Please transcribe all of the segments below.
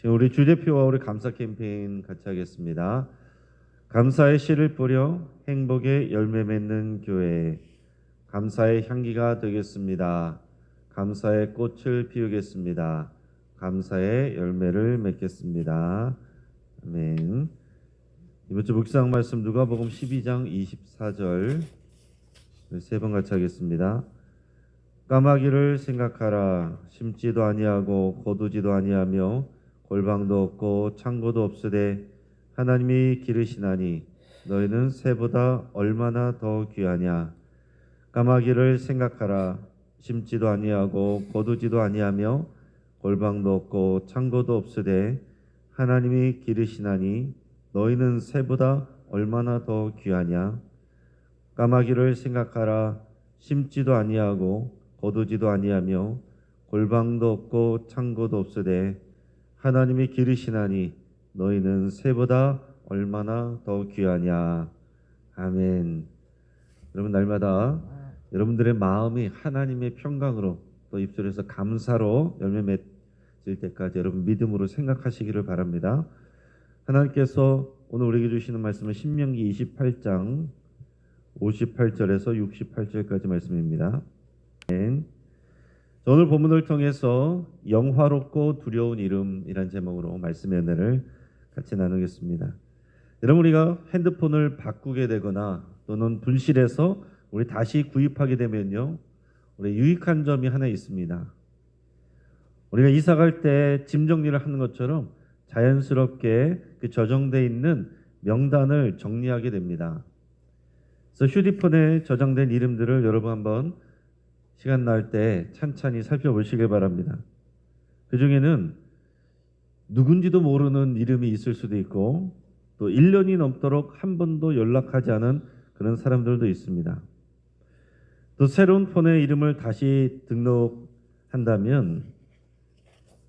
지금 우리 주대표와 우리 감사 캠페인 같이 하겠습니다. 감사의 씨를 뿌려 행복의 열매 맺는 교회, 감사의 향기가 되겠습니다. 감사의 꽃을 피우겠습니다. 감사의 열매를 맺겠습니다. 아멘. 이번 주 묵상 말씀 누가복음 12장 24절 세 번 같이 하겠습니다. 까마귀를 생각하라. 심지도 아니하고 거두지도 아니하며 골방도 없고 창고도 없으되 하나님이 기르시나니 너희는 새보다 얼마나 더 귀하냐. 까마귀를 생각하라. 심지도 아니하고 거두지도 아니하며 골방도 없고 창고도 없으되 하나님이 기르시나니 너희는 새보다 얼마나 더 귀하냐. 까마귀를 생각하라. 심지도 아니하고 거두지도 아니하며 골방도 없고 창고도 없으되 하나님이 기르시나니 너희는 새보다 얼마나 더 귀하냐. 아멘. 여러분, 날마다 여러분들의 마음이 하나님의 평강으로 또 입술에서 감사로 열매 맺을 때까지 여러분 믿음으로 생각하시기를 바랍니다. 하나님께서 오늘 우리에게 주시는 말씀은 신명기 28장 58절에서 68절까지 말씀입니다. 오늘 본문을 통해서 영화롭고 두려운 이름이란 제목으로 말씀의 은혜를 같이 나누겠습니다. 여러분, 우리가 핸드폰을 바꾸게 되거나 또는 분실해서 우리 다시 구입하게 되면요, 우리 유익한 점이 하나 있습니다. 우리가 이사 갈 때 짐 정리를 하는 것처럼 자연스럽게 그 저장되어 있는 명단을 정리하게 됩니다. 그래서 휴대폰에 저장된 이름들을 여러분 한번 시간 날 때 찬찬히 살펴보시길 바랍니다. 그 중에는 누군지도 모르는 이름이 있을 수도 있고 또 1년이 넘도록 한 번도 연락하지 않은 그런 사람들도 있습니다. 또 새로운 폰에 이름을 다시 등록한다면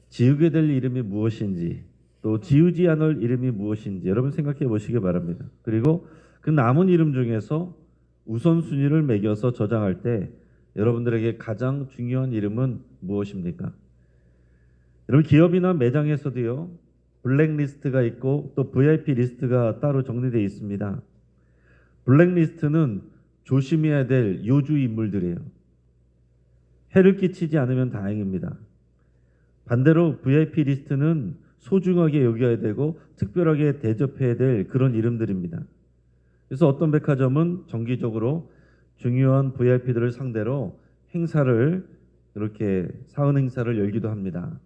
지우게 될 이름이 무엇인지 또 지우지 않을 이름이 무엇인지 여러분 생각해 보시기 바랍니다. 그리고 그 남은 이름 중에서 우선순위를 매겨서 저장할 때 여러분들에게 가장 중요한 이름은 무엇입니까? 여러분, 기업이나 매장에서도요, 블랙리스트가 있고 또 VIP 리스트가 따로 정리되어 있습니다. 블랙리스트는 조심해야 될 요주 인물들이에요. 해를 끼치지 않으면 다행입니다. 반대로 VIP 리스트는 소중하게 여겨야 되고 특별하게 대접해야 될 그런 이름들입니다. 그래서 어떤 백화점은 정기적으로 중요한 VIP들을 상대로 행사를 이렇게 사은 행사를 열기도 합니다.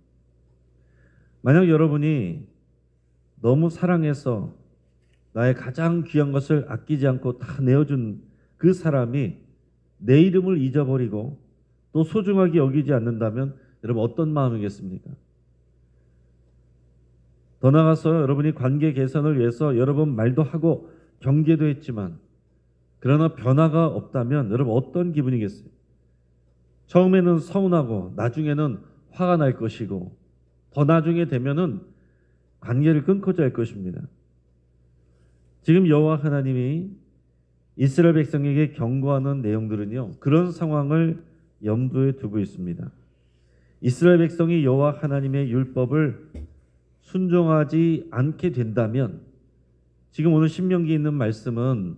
만약 여러분이 너무 사랑해서 나의 가장 귀한 것을 아끼지 않고 다 내어준 그 사람이 내 이름을 잊어버리고 또 소중하게 여기지 않는다면 여러분 어떤 마음이겠습니까? 더 나아가서 여러분이 관계 개선을 위해서 여러 번 말도 하고 경계도 했지만 그러나 변화가 없다면 여러분 어떤 기분이겠어요? 처음에는 서운하고 나중에는 화가 날 것이고 더 나중에 되면은 관계를 끊고자 할 것입니다. 지금 여호와 하나님이 이스라엘 백성에게 경고하는 내용들은요, 그런 상황을 염두에 두고 있습니다. 이스라엘 백성이 여호와 하나님의 율법을 순종하지 않게 된다면 지금 오늘 신명기에 있는 말씀은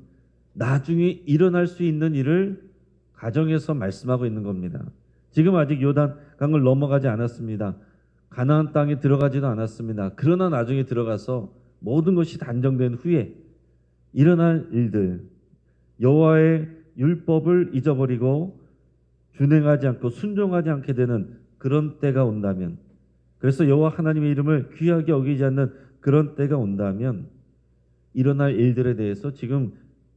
나중에 일어날 수 있는 일을 가정에서 말씀하고 있는 겁니다. 지금 아직 요단강을 넘어가지 않았습니다. 가나안 땅에 들어가지도 않았습니다. 그러나 나중에 들어가서 모든 것이 단정된 후에 일어날 일들, 여호와의 율법을 잊어버리고 준행하지 않고 순종하지 않게 되는 그런 때가 온다면, 그래서 여호와 하나님의 이름을 귀하게 여기지 않는 그런 때가 온다면 일어날 일들에 대해서 지금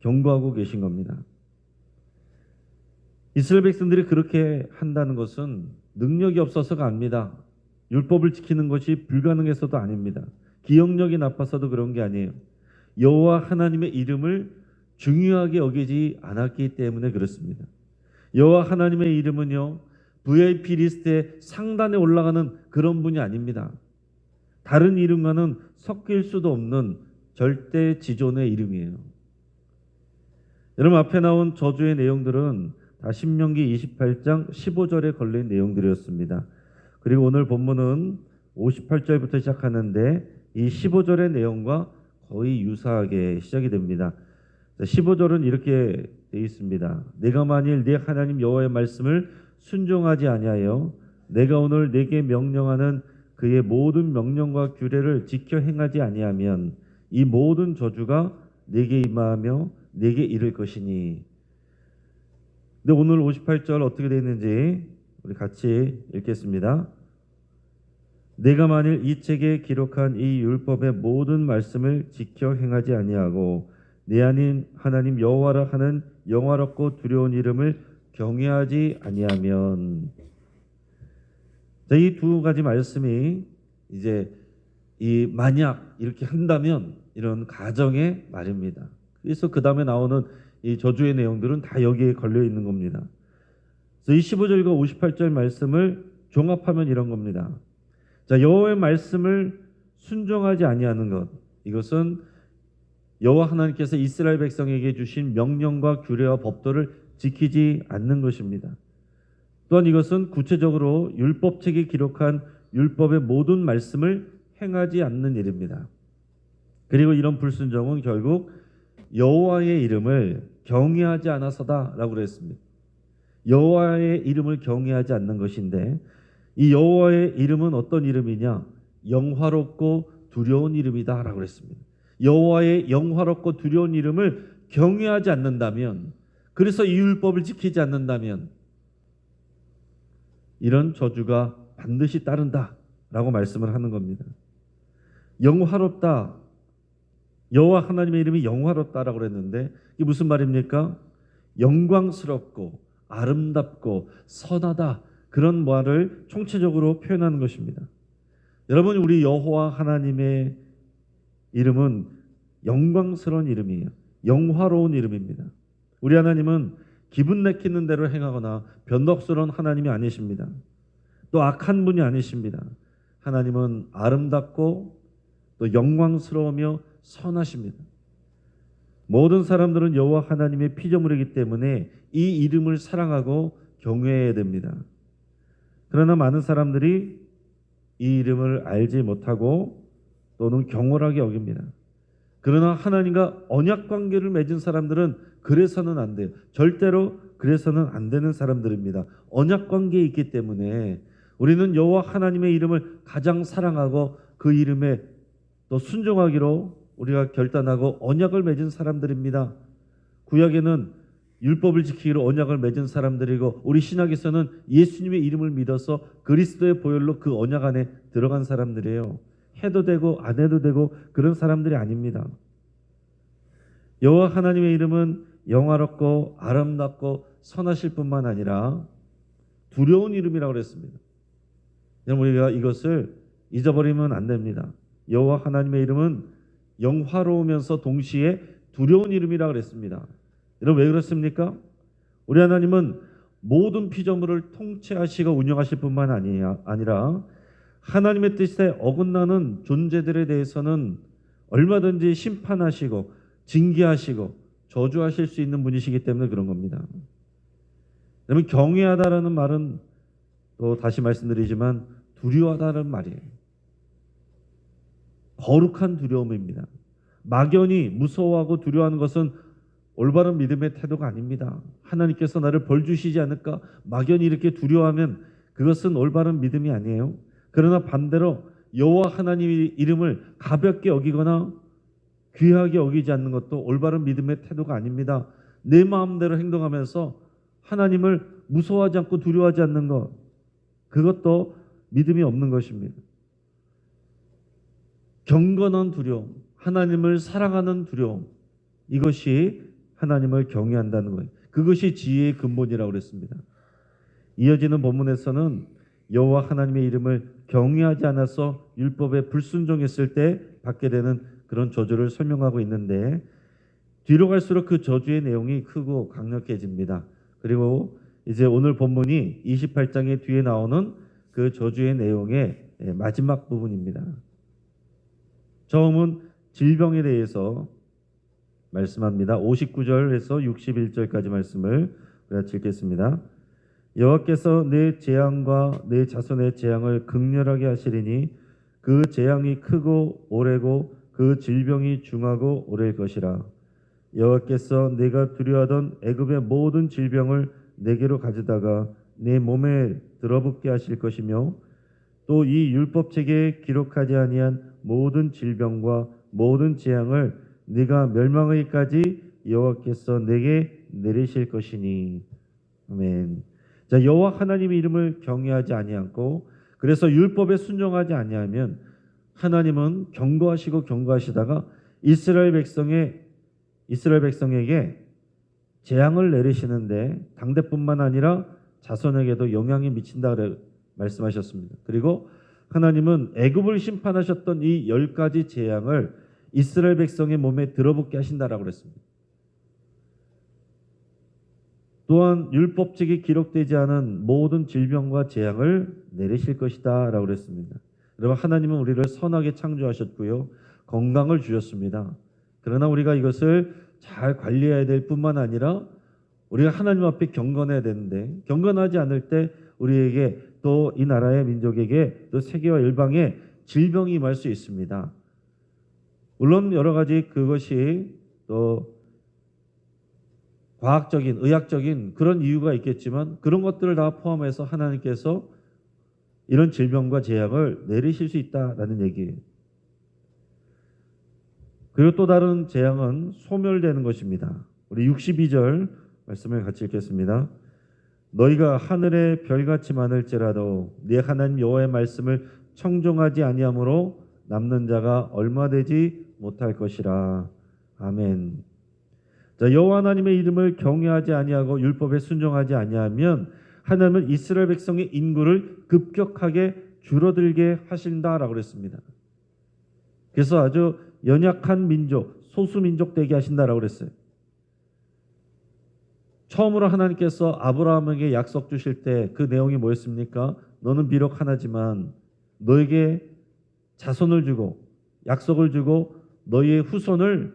경고하고 계신 겁니다. 이스라엘 백성들이 그렇게 한다는 것은 능력이 없어서가 아닙니다. 율법을 지키는 것이 불가능해서도 아닙니다. 기억력이 나빠서도 그런 게 아니에요. 여호와 하나님의 이름을 중요하게 여기지 않았기 때문에 그렇습니다. 여호와 하나님의 이름은요, VIP 리스트의 상단에 올라가는 그런 분이 아닙니다. 다른 이름과는 섞일 수도 없는 절대 지존의 이름이에요. 여러분, 앞에 나온 저주의 내용들은 다 신명기 28장 15절에 걸린 내용들이었습니다. 그리고 오늘 본문은 58절부터 시작하는데 이 15절의 내용과 거의 유사하게 시작이 됩니다. 15절은 이렇게 되어 있습니다. 내가 만일 네 하나님 여호와의 말씀을 순종하지 아니하여 내가 오늘 네게 명령하는 그의 모든 명령과 규례를 지켜 행하지 아니하면 이 모든 저주가 네게 임하며 네게 이를 것이니. 근데 오늘 58절 어떻게 되어 있는지 우리 같이 읽겠습니다. 내가 만일 이 책에 기록한 이 율법의 모든 말씀을 지켜 행하지 아니하고 내 아닌 하나님 여호와라 하는 영화롭고 두려운 이름을 경외하지 아니하면. 이 두 가지 말씀이 이제 이 만약 이렇게 한다면 이런 가정의 말입니다. 그래서 그 다음에 나오는 이 저주의 내용들은 다 여기에 걸려 있는 겁니다. 그래서 이 15절과 58절 말씀을 종합하면 이런 겁니다. 자, 여호와의 말씀을 순종하지 아니하는 것, 이것은 여호와 하나님께서 이스라엘 백성에게 주신 명령과 규례와 법도를 지키지 않는 것입니다. 또한 이것은 구체적으로 율법책에 기록한 율법의 모든 말씀을 행하지 않는 일입니다. 그리고 이런 불순종은 결국 여호와의 이름을 경외하지 않아서다라고 그랬습니다. 여호와의 이름을 경외하지 않는 것인데 이 여호와의 이름은 어떤 이름이냐? 영화롭고 두려운 이름이다라고 그랬습니다. 여호와의 영화롭고 두려운 이름을 경외하지 않는다면, 그래서 이 율법을 지키지 않는다면 이런 저주가 반드시 따른다라고 말씀을 하는 겁니다. 영화롭다, 여호와 하나님의 이름이 영화롭다라고 그랬는데 이게 무슨 말입니까? 영광스럽고 아름답고 선하다, 그런 말을 총체적으로 표현하는 것입니다. 여러분, 우리 여호와 하나님의 이름은 영광스러운 이름이에요. 영화로운 이름입니다. 우리 하나님은 기분 내키는 대로 행하거나 변덕스러운 하나님이 아니십니다. 또 악한 분이 아니십니다. 하나님은 아름답고 또 영광스러우며 선하십니다. 모든 사람들은 여호와 하나님의 피조물이기 때문에 이 이름을 사랑하고 경외해야 됩니다. 그러나 많은 사람들이 이 이름을 알지 못하고 또는 경홀하게 여깁니다. 그러나 하나님과 언약 관계를 맺은 사람들은 그래서는 안 돼요. 절대로 그래서는 안 되는 사람들입니다. 언약 관계에 있기 때문에 우리는 여호와 하나님의 이름을 가장 사랑하고 그 이름에 또 순종하기로 우리가 결단하고 언약을 맺은 사람들입니다. 구약에는 율법을 지키기로 언약을 맺은 사람들이고 우리 신약에서는 예수님의 이름을 믿어서 그리스도의 보혈로 그 언약 안에 들어간 사람들이에요. 해도 되고 안 해도 되고 그런 사람들이 아닙니다. 여호와 하나님의 이름은 영화롭고 아름답고 선하실 뿐만 아니라 두려운 이름이라고 그랬습니다. 우리가 이것을 잊어버리면 안 됩니다. 여호와 하나님의 이름은 영화로우면서 동시에 두려운 이름이라고 그랬습니다. 여러분, 왜 그렇습니까? 우리 하나님은 모든 피조물을 통치하시고 운영하실 뿐만 아니라 하나님의 뜻에 어긋나는 존재들에 대해서는 얼마든지 심판하시고 징계하시고 저주하실 수 있는 분이시기 때문에 그런 겁니다. 여러분, 경외하다라는 말은 또 다시 말씀드리지만 두려워하다는 말이에요. 거룩한 두려움입니다. 막연히 무서워하고 두려워하는 것은 올바른 믿음의 태도가 아닙니다. 하나님께서 나를 벌 주시지 않을까 막연히 이렇게 두려워하면 그것은 올바른 믿음이 아니에요. 그러나 반대로 여호와 하나님의 이름을 가볍게 여기거나 귀하게 여기지 않는 것도 올바른 믿음의 태도가 아닙니다. 내 마음대로 행동하면서 하나님을 무서워하지 않고 두려워하지 않는 것, 그것도 믿음이 없는 것입니다. 경건한 두려움, 하나님을 사랑하는 두려움, 이것이 하나님을 경외한다는 거예요. 그것이 지혜의 근본이라고 그랬습니다. 이어지는 본문에서는 여호와 하나님의 이름을 경외하지 않아서 율법에 불순종했을 때 받게 되는 그런 저주를 설명하고 있는데 뒤로 갈수록 그 저주의 내용이 크고 강력해집니다. 그리고 이제 오늘 본문이 28장의 뒤에 나오는 그 저주의 내용의 마지막 부분입니다. 처음은 질병에 대해서 말씀합니다. 59절에서 61절까지 말씀을 같이 읽겠습니다. 여호와께서 내 재앙과 내 자손의 재앙을 극렬하게 하시리니 그 재앙이 크고 오래고 그 질병이 중하고 오래일 것이라. 여호와께서 내가 두려워하던 애굽의 모든 질병을 내게로 가져다가 내 몸에 들어붙게 하실 것이며 또 이 율법책에 기록하지 아니한 모든 질병과 모든 재앙을 네가 멸망하기까지 여호와께서 내게 내리실 것이니. 아멘. 자, 여호와 하나님의 이름을 경외하지 아니하고 그래서 율법에 순종하지 아니하면 하나님은 경고하시고 경고하시다가 이스라엘 백성에게 재앙을 내리시는데 당대뿐만 아니라 자손에게도 영향이 미친다 말씀하셨습니다. 그리고 하나님은 애굽을 심판하셨던 이 10가지 재앙을 이스라엘 백성의 몸에 들어붙게 하신다라고 그랬습니다. 또한 율법책이 기록되지 않은 모든 질병과 재앙을 내리실 것이다 라고 그랬습니다. 여러분, 하나님은 우리를 선하게 창조하셨고요, 건강을 주셨습니다. 그러나 우리가 이것을 잘 관리해야 될 뿐만 아니라 우리가 하나님 앞에 경건해야 되는데, 경건하지 않을 때 우리에게 또 이 나라의 민족에게 또 세계와 열방에 질병이 임할 수 있습니다. 물론 여러 가지 그것이 또 과학적인, 의학적인 그런 이유가 있겠지만 그런 것들을 다 포함해서 하나님께서 이런 질병과 재앙을 내리실 수 있다라는 얘기예요. 그리고 또 다른 재앙은 소멸되는 것입니다. 우리 62절 말씀을 같이 읽겠습니다. 너희가 하늘의 별같이 많을지라도 네 하나님 여호와의 말씀을 청종하지 아니하므로 남는 자가 얼마 되지 못할 것이라. 아멘. 자, 여호와 하나님의 이름을 경외하지 아니하고 율법에 순종하지 아니하면 하나님은 이스라엘 백성의 인구를 급격하게 줄어들게 하신다라고 그랬습니다. 그래서 아주 연약한 민족, 소수 민족 되게 하신다라고 그랬어요. 처음으로 하나님께서 아브라함에게 약속 주실 때 그 내용이 뭐였습니까? 너는 비록 하나지만 너에게 자손을 주고 약속을 주고 너희의 후손을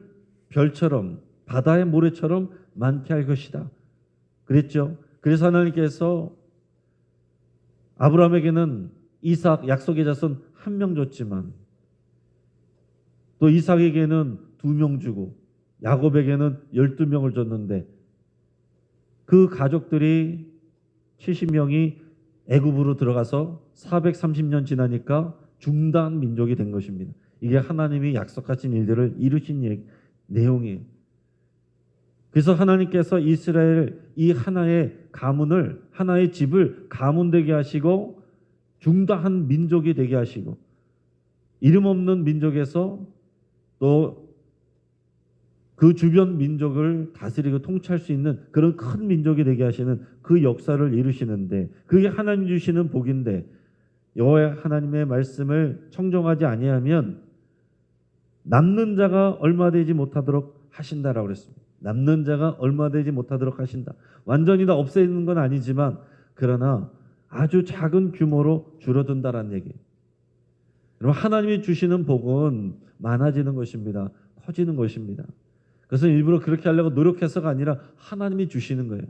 별처럼 바다의 모래처럼 많게 할 것이다 그랬죠. 그래서 하나님께서 아브라함에게는 이삭 약속의 자손 1명 줬지만 또 이삭에게는 2명 주고 야곱에게는 12명을 줬는데 그 가족들이 70명이 애굽으로 들어가서 430년 지나니까 중단 민족이 된 것입니다. 이게 하나님이 약속하신 일들을 이루신 내용이에요. 그래서 하나님께서 이스라엘 이 하나의 가문을, 하나의 집을 가문되게 하시고 중다한 민족이 되게 하시고 이름 없는 민족에서 또 그 주변 민족을 다스리고 통치할 수 있는 그런 큰 민족이 되게 하시는 그 역사를 이루시는데, 그게 하나님 주시는 복인데 여호와 하나님의 말씀을 청종하지 아니하면 남는 자가 얼마 되지 못하도록 하신다라고 그랬습니다. 남는 자가 얼마 되지 못하도록 하신다. 완전히 다 없애는 건 아니지만 그러나 아주 작은 규모로 줄어든다라는 얘기예요. 여러분, 하나님이 주시는 복은 많아지는 것입니다. 커지는 것입니다. 그것은 일부러 그렇게 하려고 노력해서가 아니라 하나님이 주시는 거예요.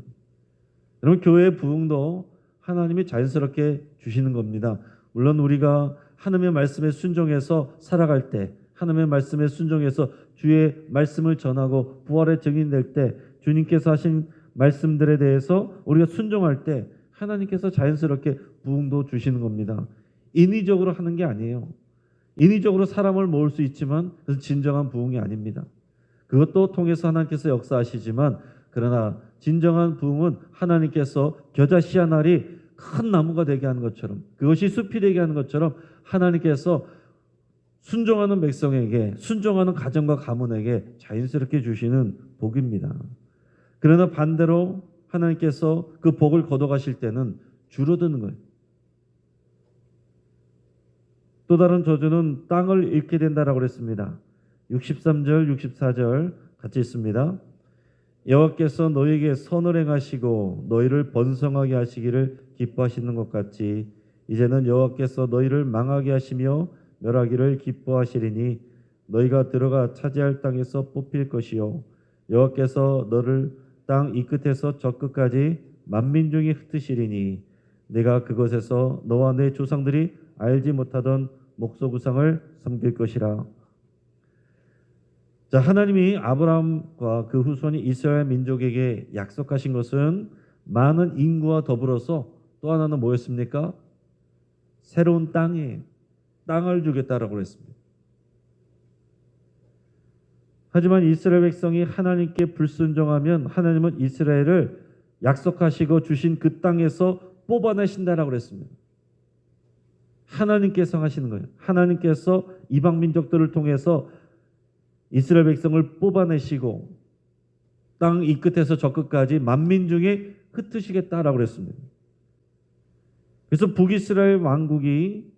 여러분, 교회의 부흥도 하나님이 자연스럽게 주시는 겁니다. 물론 우리가 하나님의 말씀에 순종해서 살아갈 때, 하나님의 말씀에 순종해서 주의 말씀을 전하고 부활의 증인될 때, 주님께서 하신 말씀들에 대해서 우리가 순종할 때 하나님께서 자연스럽게 부흥도 주시는 겁니다. 인위적으로 하는 게 아니에요. 인위적으로 사람을 모을 수 있지만 그것은 진정한 부흥이 아닙니다. 그것도 통해서 하나님께서 역사하시지만 그러나 진정한 부흥은 하나님께서 겨자 씨 한 알이 큰 나무가 되게 하는 것처럼, 그것이 숲이 되게 하는 것처럼 하나님께서 순종하는 백성에게, 순종하는 가정과 가문에게 자연스럽게 주시는 복입니다. 그러나 반대로 하나님께서 그 복을 걷어가실 때는 줄어드는 거예요. 또 다른 저주는 땅을 잃게 된다라고 그랬습니다. 63절, 64절 같이 있습니다. 여호와께서 너희에게 선을 행하시고 너희를 번성하게 하시기를 기뻐하시는 것 같이 이제는 여호와께서 너희를 망하게 하시며 멸하기를 기뻐하시리니 너희가 들어가 차지할 땅에서 뽑힐 것이요 여호와께서 너를 땅 이 끝에서 저 끝까지 만민 중에 흩으시리니 내가 그것에서 너와 내 조상들이 알지 못하던 목석 우상을 섬길 것이라. 자, 하나님이 아브라함과 그 후손이 이스라엘 민족에게 약속하신 것은 많은 인구와 더불어서 또 하나는 뭐였습니까? 새로운 땅을 주겠다라고 했습니다. 하지만 이스라엘 백성이 하나님께 불순종하면 하나님은 이스라엘을 약속하시고 주신 그 땅에서 뽑아내신다라고 그랬습니다. 하나님께서 하시는 거예요. 하나님께서 이방 민족들을 통해서 이스라엘 백성을 뽑아내시고 땅 이 끝에서 저 끝까지 만민 중에 흩으시겠다라고 그랬습니다. 그래서 북이스라엘 왕국이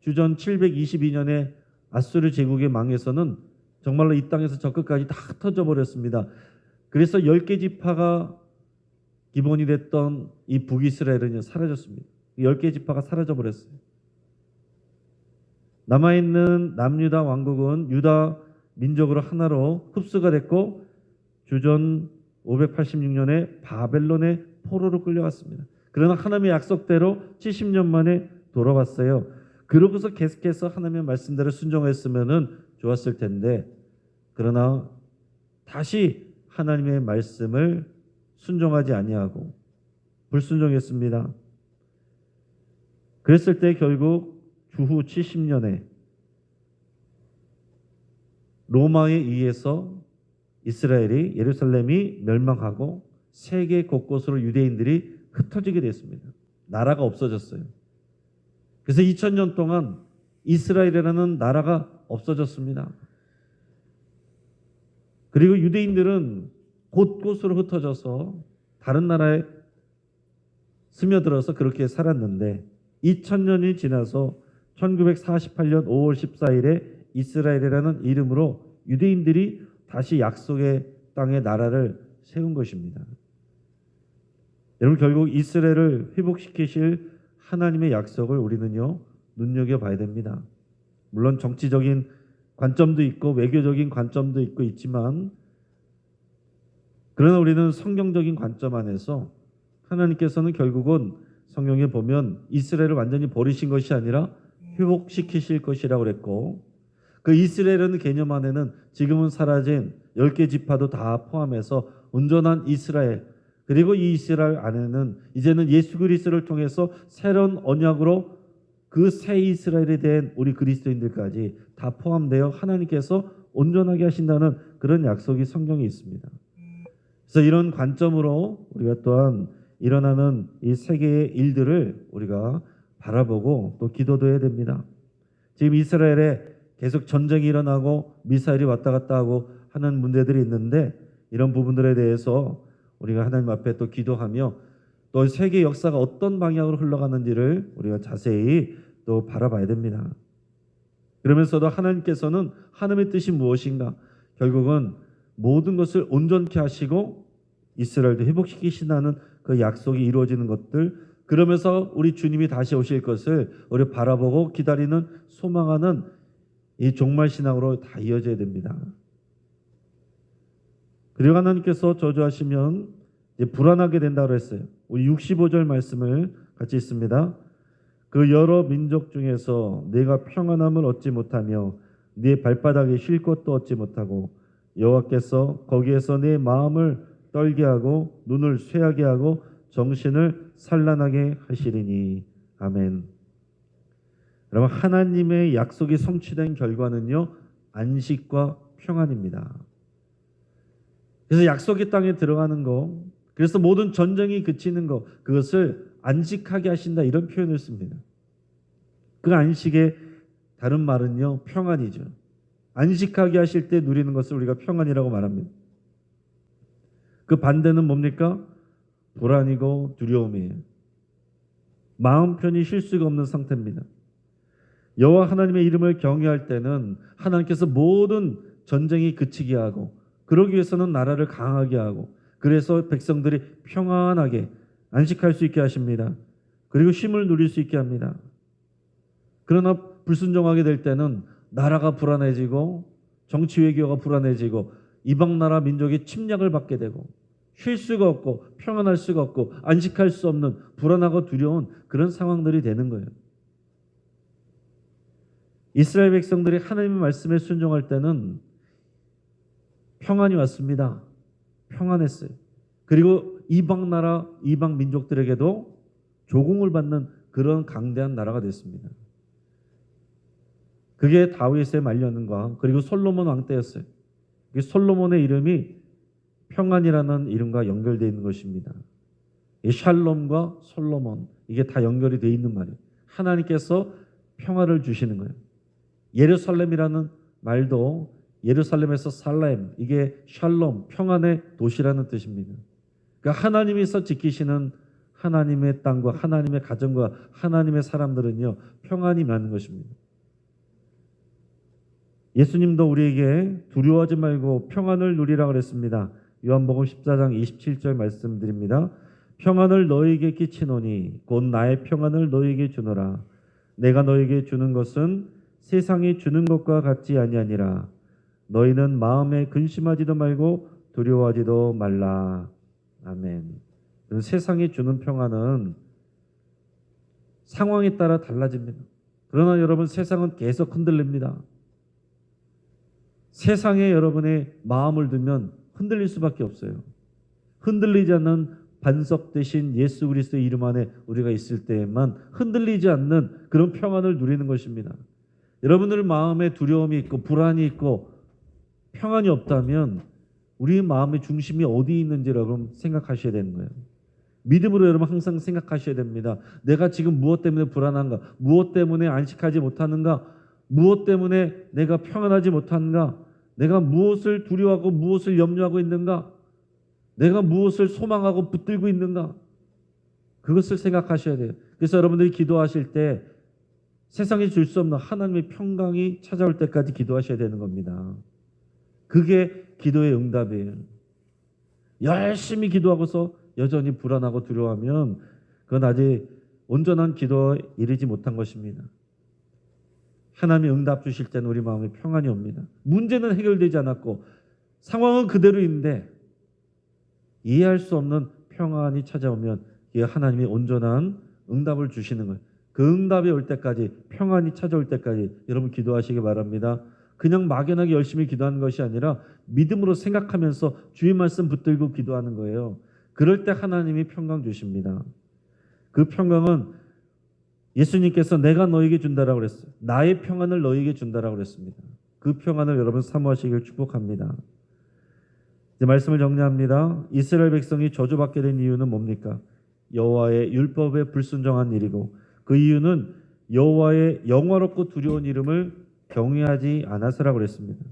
주전 722년에 아수르 제국의 망해서는 정말로 이 땅에서 저 끝까지 다 흩어져 버렸습니다. 그래서 10개 지파가 기본이 됐던 이 북이스라엘은 사라졌습니다. 10개 지파가 사라져 버렸어요. 남아있는 남유다 왕국은 유다 민족으로 하나로 흡수가 됐고 주전 586년에 바벨론의 포로로 끌려갔습니다. 그러나 하나님의 약속대로 70년 만에 돌아왔어요. 그러고서 계속해서 하나님의 말씀대로 순종했으면 좋았을 텐데 그러나 다시 하나님의 말씀을 순종하지 아니하고 불순종했습니다. 그랬을 때 결국 주후 70년에 로마에 의해서 이스라엘이 예루살렘이 멸망하고 세계 곳곳으로 유대인들이 흩어지게 됐습니다. 나라가 없어졌어요. 그래서 2000년 동안 이스라엘이라는 나라가 없어졌습니다. 그리고 유대인들은 곳곳으로 흩어져서 다른 나라에 스며들어서 그렇게 살았는데 2000년이 지나서 1948년 5월 14일에 이스라엘이라는 이름으로 유대인들이 다시 약속의 땅의 나라를 세운 것입니다. 여러분 결국 이스라엘을 회복시키실 하나님의 약속을 우리는요 눈여겨봐야 됩니다. 물론 정치적인 관점도 있고 외교적인 관점도 있고 있지만 그러나 우리는 성경적인 관점 안에서 하나님께서는 결국은 성경에 보면 이스라엘을 완전히 버리신 것이 아니라 회복시키실 것이라고 그랬고 그 이스라엘이라는 개념 안에는 지금은 사라진 10개 지파도 다 포함해서 온전한 이스라엘 그리고 이 이스라엘 안에는 이제는 예수 그리스도를 통해서 새로운 언약으로 그 새 이스라엘에 대한 우리 그리스도인들까지 다 포함되어 하나님께서 온전하게 하신다는 그런 약속이 성경에 있습니다. 그래서 이런 관점으로 우리가 또한 일어나는 이 세계의 일들을 우리가 바라보고 또 기도도 해야 됩니다. 지금 이스라엘에 계속 전쟁이 일어나고 미사일이 왔다 갔다 하고 하는 문제들이 있는데 이런 부분들에 대해서 우리가 하나님 앞에 또 기도하며 또 세계 역사가 어떤 방향으로 흘러가는지를 우리가 자세히 또 바라봐야 됩니다. 그러면서도 하나님께서는 하나님의 뜻이 무엇인가? 결국은 모든 것을 온전케 하시고 이스라엘도 회복시키신다는 그 약속이 이루어지는 것들 그러면서 우리 주님이 다시 오실 것을 우리 바라보고 기다리는 소망하는 이 종말 신앙으로 다 이어져야 됩니다. 그리고 하나님께서 저주하시면 이제 불안하게 된다고 했어요. 우리 65절 말씀을 같이 읽습니다. 그 여러 민족 중에서 네가 평안함을 얻지 못하며 네 발바닥에 쉴 것도 얻지 못하고 여호와께서 거기에서 네 마음을 떨게 하고 눈을 쇠하게 하고 정신을 산란하게 하시리니 아멘. 여러분 하나님의 약속이 성취된 결과는요 안식과 평안입니다. 그래서 약속의 땅에 들어가는 거 그래서 모든 전쟁이 그치는 거 그것을 안식하게 하신다 이런 표현을 씁니다. 그 안식의 다른 말은요 평안이죠. 안식하게 하실 때 누리는 것을 우리가 평안이라고 말합니다. 그 반대는 뭡니까? 불안이고 두려움이에요. 마음 편히 쉴 수가 없는 상태입니다. 여호와 하나님의 이름을 경외할 때는 하나님께서 모든 전쟁이 그치게 하고 그러기 위해서는 나라를 강하게 하고 그래서 백성들이 평안하게 안식할 수 있게 하십니다. 그리고 쉼을 누릴 수 있게 합니다. 그러나 불순종하게 될 때는 나라가 불안해지고 정치 외교가 불안해지고 이방 나라 민족이 침략을 받게 되고 쉴 수가 없고 평안할 수가 없고 안식할 수 없는 불안하고 두려운 그런 상황들이 되는 거예요. 이스라엘 백성들이 하나님의 말씀에 순종할 때는 평안이 왔습니다. 평안했어요. 그리고 이방 나라, 이방 민족들에게도 조공을 받는 그런 강대한 나라가 됐습니다. 그게 다윗의 말년과 그리고 솔로몬 왕 때였어요. 솔로몬의 이름이 평안이라는 이름과 연결되어 있는 것입니다. 이 샬롬과 솔로몬, 이게 다 연결이 되어 있는 말이에요. 하나님께서 평화를 주시는 거예요. 예루살렘이라는 말도 예루살렘에서 살렘, 이게 샬롬, 평안의 도시라는 뜻입니다. 그러니까 하나님께서 지키시는 하나님의 땅과 하나님의 가정과 하나님의 사람들은요, 평안이 많은 것입니다. 예수님도 우리에게 두려워하지 말고 평안을 누리라 그랬습니다. 요한복음 14장 27절 말씀드립니다. 평안을 너희에게 끼치노니 곧 나의 평안을 너희에게 주노라. 내가 너희에게 주는 것은 세상이 주는 것과 같지 아니하니라. 너희는 마음에 근심하지도 말고 두려워하지도 말라. 아멘. 세상이 주는 평안은 상황에 따라 달라집니다. 그러나 여러분, 세상은 계속 흔들립니다. 세상에 여러분의 마음을 두면 흔들릴 수밖에 없어요. 흔들리지 않는 반석 대신 예수 그리스도의 이름 안에 우리가 있을 때에만 흔들리지 않는 그런 평안을 누리는 것입니다. 여러분들 마음에 두려움이 있고 불안이 있고 평안이 없다면 우리 마음의 중심이 어디 있는지 여러분 생각하셔야 되는 거예요. 믿음으로 여러분 항상 생각하셔야 됩니다. 내가 지금 무엇 때문에 불안한가? 무엇 때문에 안식하지 못하는가? 무엇 때문에 내가 평안하지 못하는가? 내가 무엇을 두려워하고 무엇을 염려하고 있는가? 내가 무엇을 소망하고 붙들고 있는가? 그것을 생각하셔야 돼요. 그래서 여러분들이 기도하실 때 세상에 줄 수 없는 하나님의 평강이 찾아올 때까지 기도하셔야 되는 겁니다. 그게 기도의 응답이에요. 열심히 기도하고서 여전히 불안하고 두려워하면 그건 아직 온전한 기도에 이르지 못한 것입니다. 하나님이 응답 주실 때는 우리 마음에 평안이 옵니다. 문제는 해결되지 않았고 상황은 그대로인데 이해할 수 없는 평안이 찾아오면 이게 하나님이 온전한 응답을 주시는 거예요. 그 응답이 올 때까지, 평안이 찾아올 때까지 여러분 기도하시기 바랍니다. 그냥 막연하게 열심히 기도하는 것이 아니라 믿음으로 생각하면서 주의 말씀 붙들고 기도하는 거예요. 그럴 때 하나님이 평강 주십니다. 그 평강은 예수님께서 내가 너에게 준다라고 그랬어요. 나의 평안을 너에게 준다라고 그랬습니다. 그 평안을 여러분 사모하시길 축복합니다. 이제 말씀을 정리합니다. 이스라엘 백성이 저주받게 된 이유는 뭡니까? 여호와의 율법에 불순종한 일이고, 그 이유는 여호와의 영화롭고 두려운 이름을 경외하지 않아서라고 그랬습니다.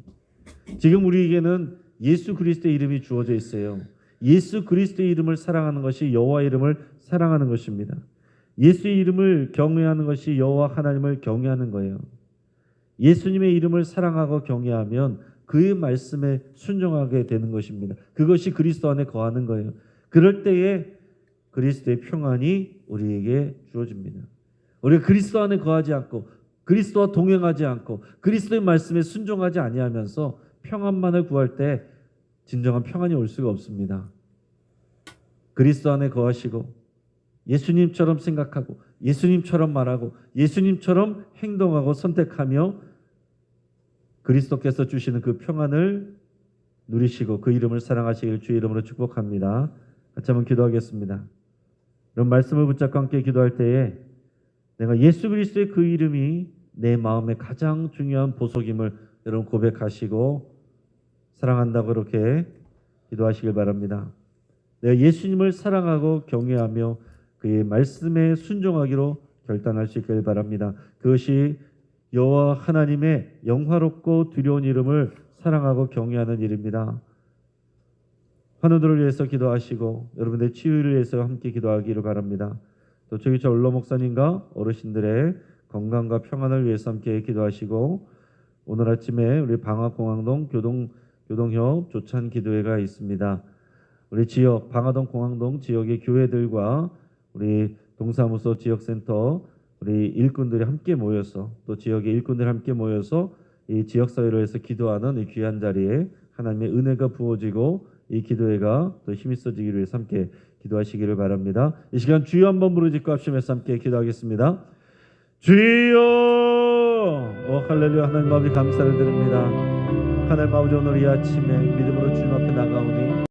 지금 우리에게는 예수 그리스도의 이름이 주어져 있어요. 예수 그리스도의 이름을 사랑하는 것이 여호와의 이름을 사랑하는 것입니다. 예수의 이름을 경외하는 것이 여호와 하나님을 경외하는 거예요. 예수님의 이름을 사랑하고 경외하면 그의 말씀에 순종하게 되는 것입니다. 그것이 그리스도 안에 거하는 거예요. 그럴 때에 그리스도의 평안이 우리에게 주어집니다. 우리가 그리스도 안에 거하지 않고 그리스도와 동행하지 않고 그리스도의 말씀에 순종하지 아니하면서 평안만을 구할 때 진정한 평안이 올 수가 없습니다. 그리스도 안에 거하시고 예수님처럼 생각하고 예수님처럼 말하고 예수님처럼 행동하고 선택하며 그리스도께서 주시는 그 평안을 누리시고 그 이름을 사랑하시길 주의 이름으로 축복합니다. 같이 한번 기도하겠습니다. 이런 말씀을 붙잡고 함께 기도할 때에 내가 예수 그리스도의 그 이름이 내 마음의 가장 중요한 보석임을 여러분 고백하시고 사랑한다고 그렇게 기도하시길 바랍니다. 내가 예수님을 사랑하고 경외하며 그의 말씀에 순종하기로 결단할 수 있길 바랍니다. 그것이 여호와 하나님의 영화롭고 두려운 이름을 사랑하고 경외하는 일입니다. 환우들을 위해서 기도하시고 여러분들의 치유를 위해서 함께 기도하기를 바랍니다. 또 저기 저 올로 목사님과 어르신들의 건강과 평안을 위해서 함께 기도하시고 오늘 아침에 우리 방화공항동 교동협 조찬 기도회가 있습니다. 우리 지역 방화동 공항동 지역의 교회들과 우리 동사무소 지역센터 우리 일꾼들이 함께 모여서 또 지역의 일꾼들이 함께 모여서 이 지역사회를 위해서 기도하는 이 귀한 자리에 하나님의 은혜가 부어지고 이 기도회가 더 힘이 있어지기를 위해서 함께 기도하시기를 바랍니다. 이 시간 주여 한번 부르짖고 합심해서 함께 기도하겠습니다. 주여 할렐루야. 하나님 아버지 감사를 드립니다. 하나님 아버지 오늘 이 아침에 믿음으로 주님 앞에 나가오니